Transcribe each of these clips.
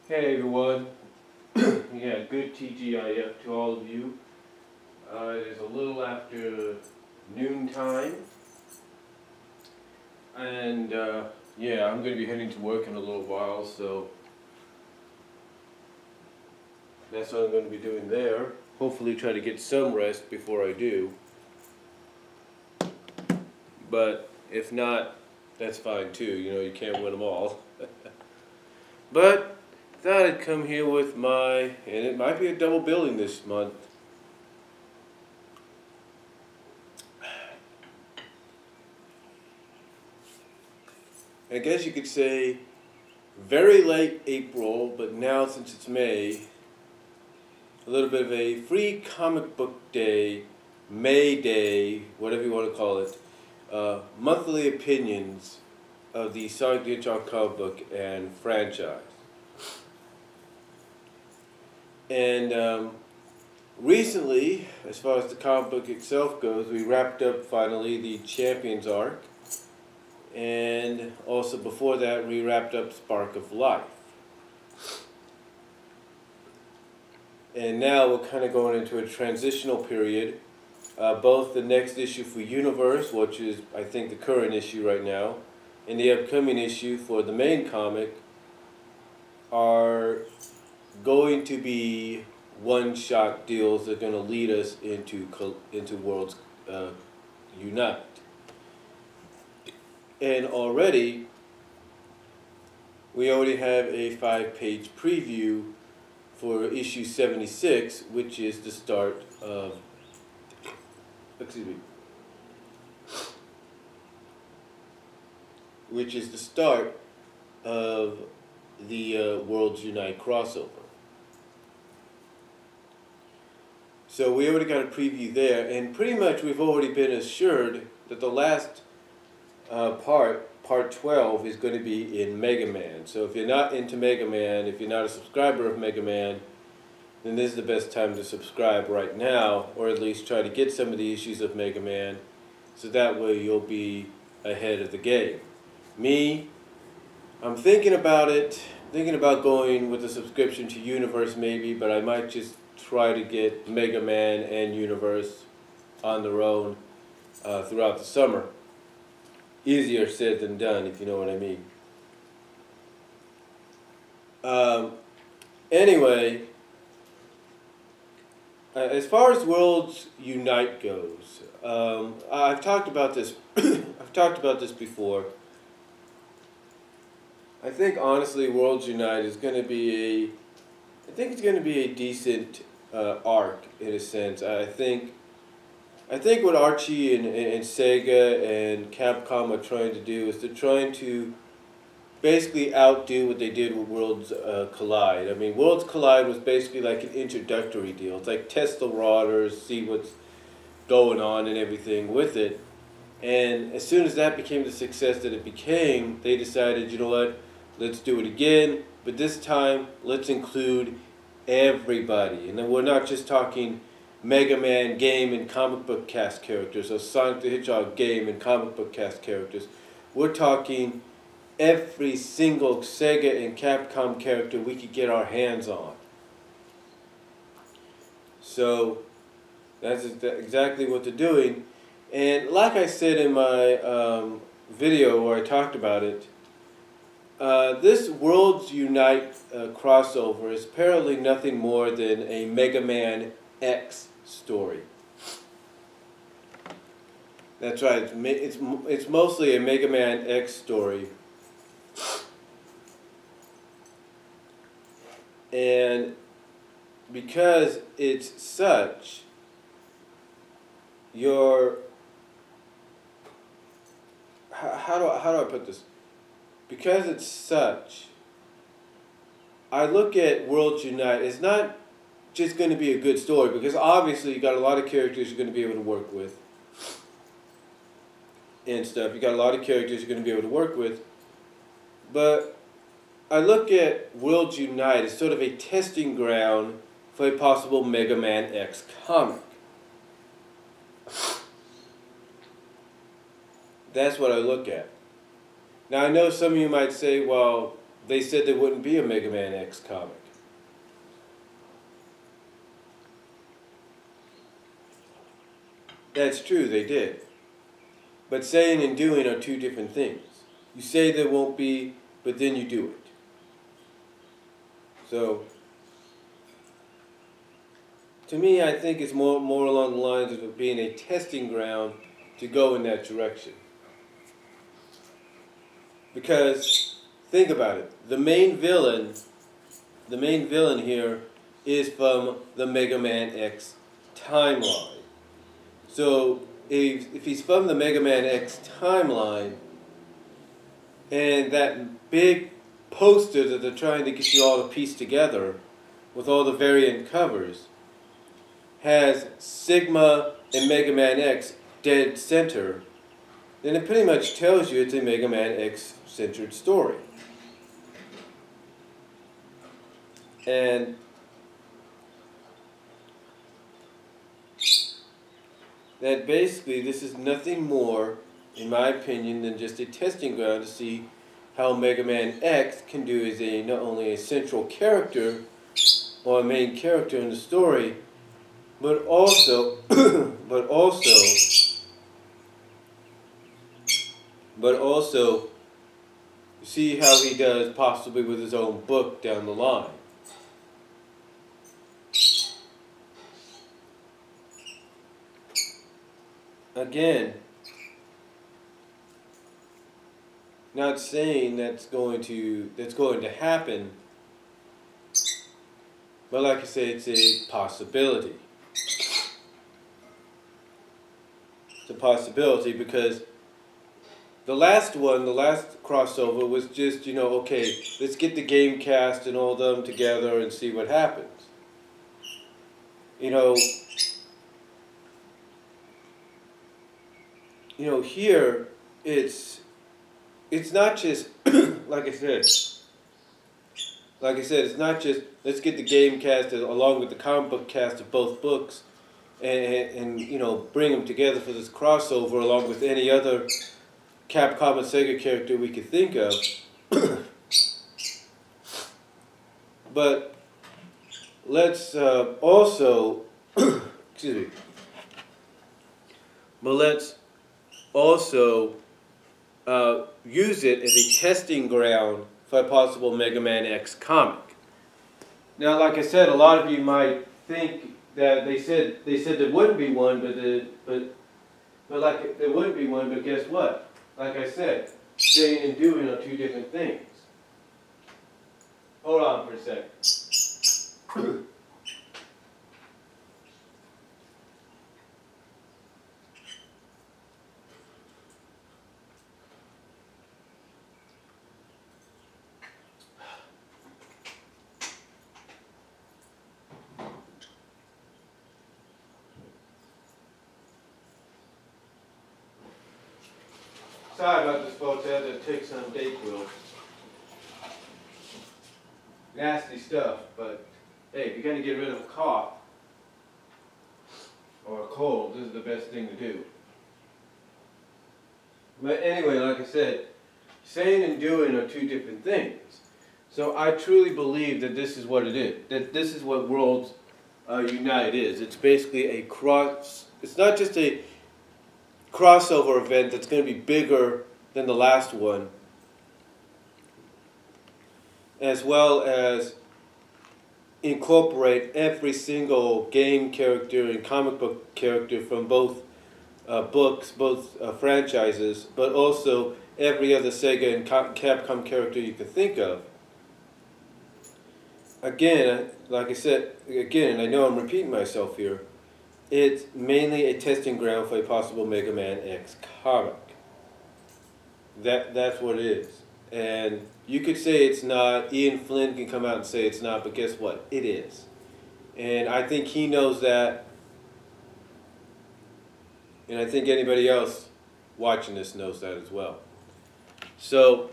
Hey everyone, yeah, good TGIF to all of you. It is a little after noon time, and yeah, I'm going to be heading to work in a little while, so that's what I'm going to be doing there. Hopefully try to get some rest before I do, but if not, that's fine too, you can't win them all. But thought I'd come here with and it might be a double billing this month. I guess you could say very late April, but now since it's May, a little bit of a free comic book day, May Day, whatever you want to call it, monthly opinions of the Sonic the Hedgehog comic book and franchise. And recently, as far as the comic book itself goes, we wrapped up finally the Champions arc. And also before that, we wrapped up Spark of Life. And now we're kind of going into a transitional period. Both the next issue for Universe, which is I think the current issue right now, and the upcoming issue for the main comic are going to be one-shot deals that are going to lead us into Worlds Unite. And we already have a 5-page preview for issue 76, which is the start of, which is the start of the Worlds Unite crossover. So we already got a preview there, and pretty much we've already been assured that the last part 12, is going to be in Mega Man. So if you're not into Mega Man, if you're not a subscriber of Mega Man, then this is the best time to subscribe right now, or at least try to get some of the issues of Mega Man, so that way you'll be ahead of the game. Me, I'm thinking about it, thinking about going with a subscription to Universe maybe, but I might just try to get Mega Man and Universe on their own throughout the summer. Easier said than done, if you know what I mean. Anyway, as far as Worlds Unite goes, I've talked about this. I've talked about this before. I think honestly, Worlds Unite is going to be I think it's going to be a decent arc in a sense. I think what Archie and Sega and Capcom are trying to do is they're trying to basically outdo what they did with Worlds Collide. I mean, Worlds Collide was basically like an introductory deal. It's like test the waters, see what's going on and everything with it. And as soon as that became the success that it became, they decided, you know what, let's do it again, but this time let's include everybody. And then we're not just talking Mega Man game and comic book cast characters, or Sonic the Hedgehog game and comic book cast characters. We're talking every single Sega and Capcom character we could get our hands on. So that's exactly what they're doing. And like I said in my video where I talked about it, this Worlds Unite crossover is apparently nothing more than a Mega Man X story. That's right. It's mostly a Mega Man X story, and because it's such, how do I put this? Because it's such, I look at Worlds Unite. It's not just going to be a good story, because obviously you got a lot of characters you're going to be able to work with and stuff. You got a lot of characters you're going to be able to work with, but I look at Worlds Unite as sort of a testing ground for a possible Mega Man X comic. That's what I look at. Now I know some of you might say, well, they said there wouldn't be a Mega Man X comic. That's true, they did. But saying and doing are two different things. You say there won't be, but then you do it. So, to me, I think it's more along the lines of it being a testing ground to go in that direction. Because, think about it, the main villain here is from the Mega Man X timeline. So, if he's from the Mega Man X timeline, and that big poster that they're trying to get you all to piece together, with all the variant covers, has Sigma and Mega Man X dead center, then it pretty much tells you it's a Mega Man X-centered story. And that basically this is nothing more, in my opinion, than just a testing ground to see how Mega Man X can do as a not only a central character or a main character in the story, but also see how he does possibly with his own book down the line. Again, not saying that's going to happen, but like I say, it's a possibility. It's a possibility because the last crossover was just, okay, let's get the game cast and all of them together and see what happens. Here it's not just like I said, it's not just let's get the game cast along with the comic book cast of both books and bring them together for this crossover along with any other Capcom and Sega character we could think of. But let's also excuse me. But let's also use it as a testing ground for a possible Mega Man X comic. Now, like I said, a lot of you might think that they said there wouldn't be one, but there wouldn't be one. But guess what? Like I said, saying and doing are two different things. Hold on for a second. Sorry about this, folks. I had to take some Dayquil. Nasty stuff, but hey, if you're going to get rid of a cough or a cold, this is the best thing to do. But anyway, like I said, saying and doing are two different things. So I truly believe that this is what it is. That this is what Worlds Unite is. It's basically a cross. It's not just a crossover event that's going to be bigger than the last one, as well as incorporate every single game character and comic book character from both books, both franchises, but also every other Sega and Capcom character you could think of. Again, like I said, and I know I'm repeating myself here, it's mainly a testing ground for a possible Mega Man X comic. That's what it is. And you could say it's not. Ian Flynn can come out and say it's not, but guess what? It is. And I think he knows that. And I think anybody else watching this knows that as well. So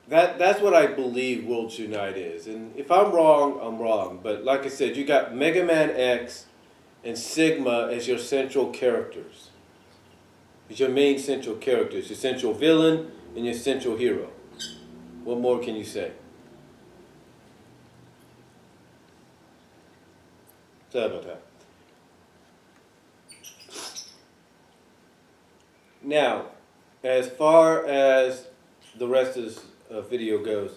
that's what I believe Worlds Unite is. And if I'm wrong, I'm wrong. But like I said, you got Mega Man X and Sigma as your central characters. It's your main central characters, your central villain and your central hero. What more can you say? Sorry about that. Now, as far as the rest of this video goes,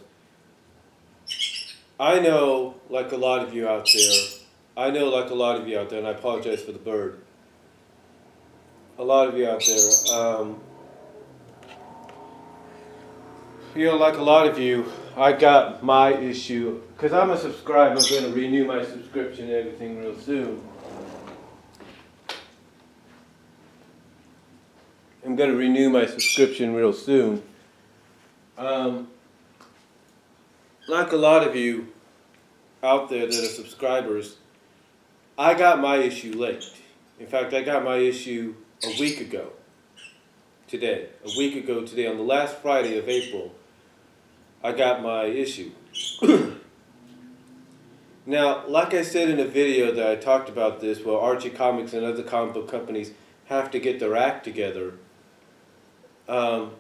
I know, like a lot of you out there, and I apologize for the bird. A lot of you out there, like a lot of you, I got my issue, because I'm a subscriber. I'm going to renew my subscription and everything real soon. I'm going to renew my subscription real soon. Like a lot of you out there that are subscribers, I got my issue late. In fact, I got my issue a week ago today. A week ago today, on the last Friday of April, I got my issue. Now, like I said in a video that I talked about this, where Archie Comics and other comic book companies have to get their act together, or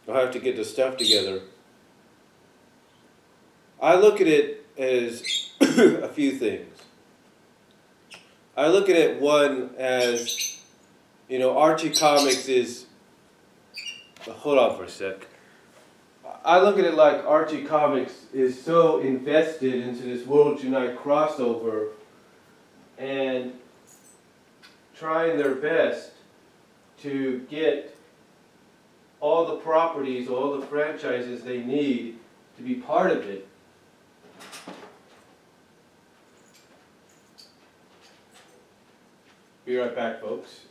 have to get their stuff together, I look at it as a few things. I look at it, one, as, Archie Comics is, hold on for a sec. I look at it like Archie Comics is so invested into this Worlds Unite crossover and trying their best to get all the properties, all the franchises they need to be part of it. Be right back, folks.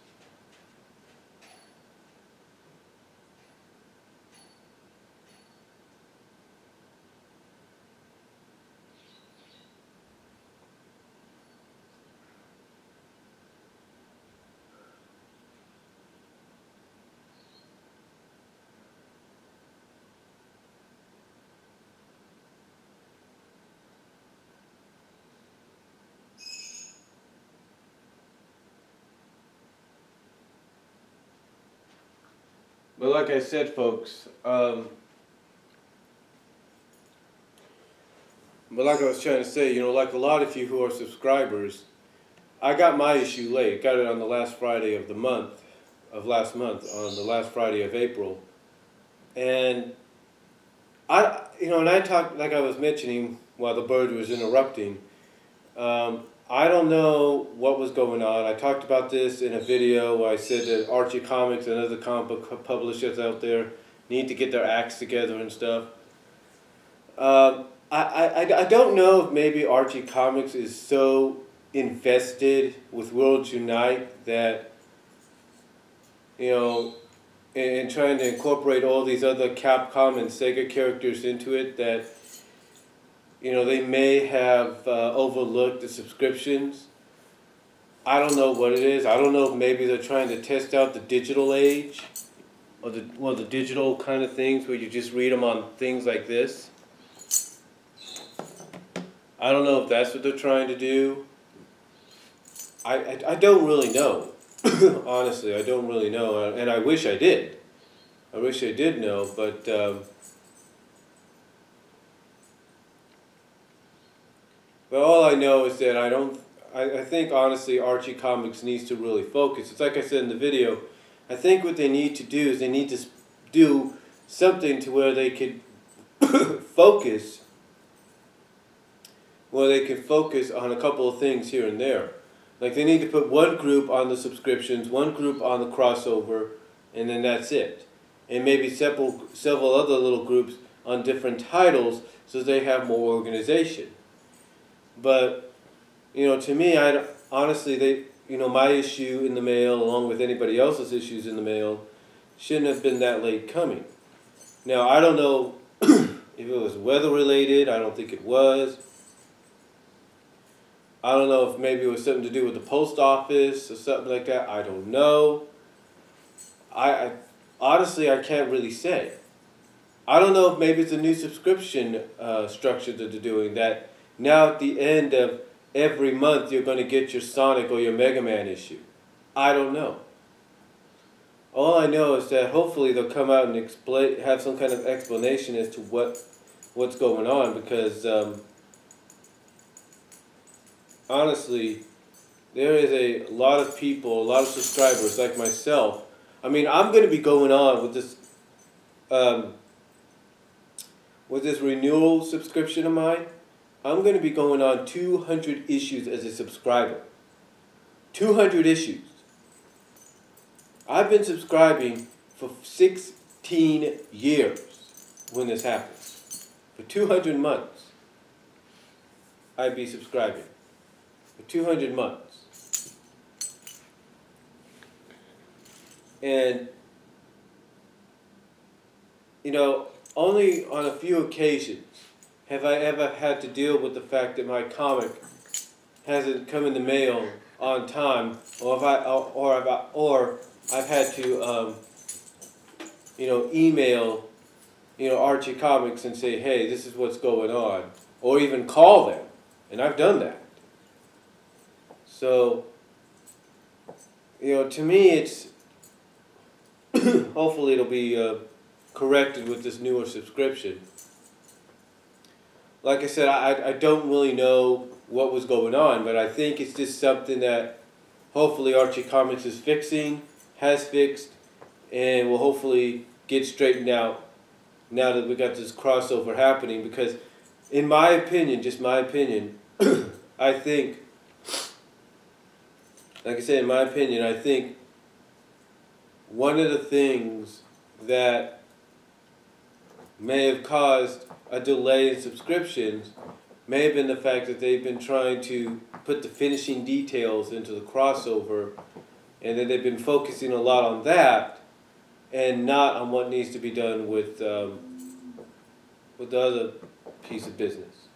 But like I said, folks, but like I was trying to say, like a lot of you who are subscribers, I got my issue late. Got it on the last Friday of last month, on the last Friday of April. And and I talked, like I was mentioning while the bird was interrupting, I don't know what was going on. I talked about this in a video where I said that Archie Comics and other comic book publishers out there need to get their acts together and stuff. I don't know if maybe Archie Comics is so invested with Worlds Unite that, in trying to incorporate all these other Capcom and Sega characters into it, that they may have overlooked the subscriptions. I don't know what it is. I don't know if maybe they're trying to test out the digital age, or the digital kind of things where you just read them on things like this. I don't know if that's what they're trying to do. I don't really know. Honestly, I don't really know, and I wish I did. I wish I did know, but all I know is that I think honestly Archie Comics needs to really focus. It's like I said in the video, I think what they need to do is they need to do something to where they could focus, on a couple of things here and there. Like they need to put one group on the subscriptions, one group on the crossover, and then that's it. And maybe several other little groups on different titles so they have more organization. But, to me, honestly, my issue in the mail, along with anybody else's issues in the mail, shouldn't have been that late coming. Now, I don't know if it was weather-related. I don't think it was. I don't know if maybe it was something to do with the post office or something like that. I don't know. I honestly, I can't really say. I don't know if maybe it's a new subscription structure that they're doing, that now at the end of every month you're going to get your Sonic or your Mega Man issue. I don't know. All I know is that hopefully they'll come out and explain, have some kind of explanation as to what's going on, because honestly, there is a lot of people, a lot of subscribers like myself. I mean, I'm going to be going on with this renewal subscription of mine. I'm going to be going on 200 issues as a subscriber. 200 issues. I've been subscribing for 16 years when this happens. For 200 months, I'd be subscribing. For 200 months. And, you know, only on a few occasions have I ever had to deal with the fact that my comic hasn't come in the mail on time, or I've had to, you know, email, you know, Archie Comics and say, hey, this is what's going on, or even call them, and I've done that. So, you know, to me, it's hopefully it'll be corrected with this newer subscription. Like I said, I don't really know what was going on, but I think it's just something that hopefully Archie Comics is fixing, has fixed, and will hopefully get straightened out now that we got this crossover happening. Because in my opinion, just my opinion, I think, like I said, in my opinion, I think one of the things that may have caused a delay in subscriptions may have been the fact that they've been trying to put the finishing details into the crossover, and that they've been focusing a lot on that and not on what needs to be done with the other piece of business.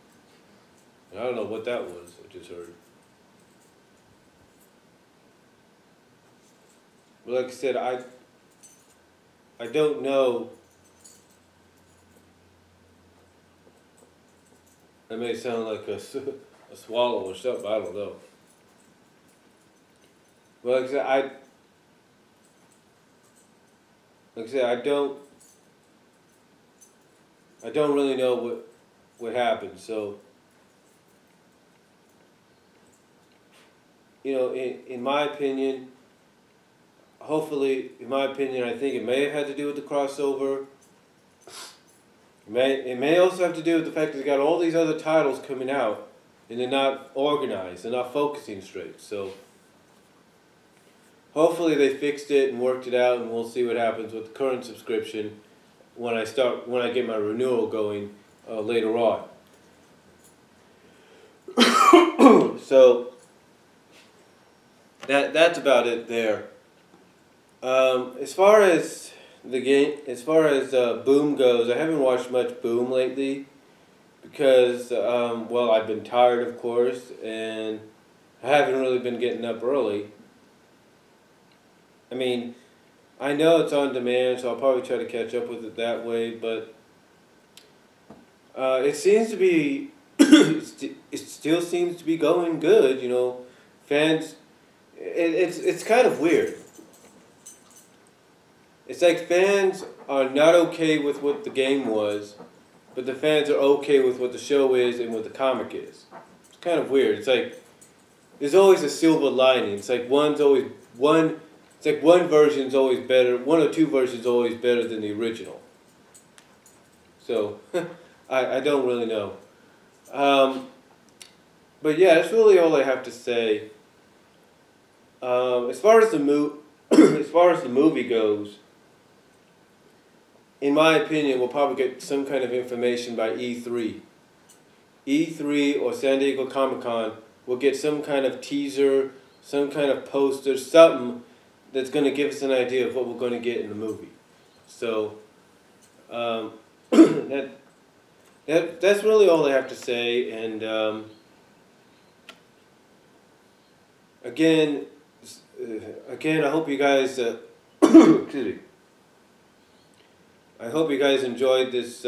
I don't know what that was I just heard. But like I said, I don't know. That may sound like a swallow or something, I don't know. But like I said, I don't really know what happened. So, you know, in my opinion, hopefully, in my opinion, I think it may have had to do with the crossover. It may also have to do with the fact that they got all these other titles coming out and they're not organized, they're not focusing straight. So hopefully they fixed it and worked it out, and we'll see what happens with the current subscription when I get my renewal going later on. So that's about it there. As far as the game, as far as Boom goes, I haven't watched much Boom lately because, well, I've been tired, of course, and I haven't really been getting up early. I mean, I know it's on demand, so I'll probably try to catch up with it that way, but it seems to be, it still seems to be going good, you know. Fans, it's kind of weird. It's like fans are not okay with what the game was, but the fans are okay with what the show is and what the comic is. It's kind of weird. It's like there's always a silver lining. It's like one version's always better. One or two versions always better than the original. So I don't really know. But yeah, that's really all I have to say. As far as the movie goes, in my opinion, we'll probably get some kind of information by E3. E3 or San Diego Comic-Con will get some kind of teaser, some kind of poster, something that's going to give us an idea of what we're going to get in the movie. So, that's really all I have to say. And again, I hope you guys, excuse me. I hope you guys enjoyed this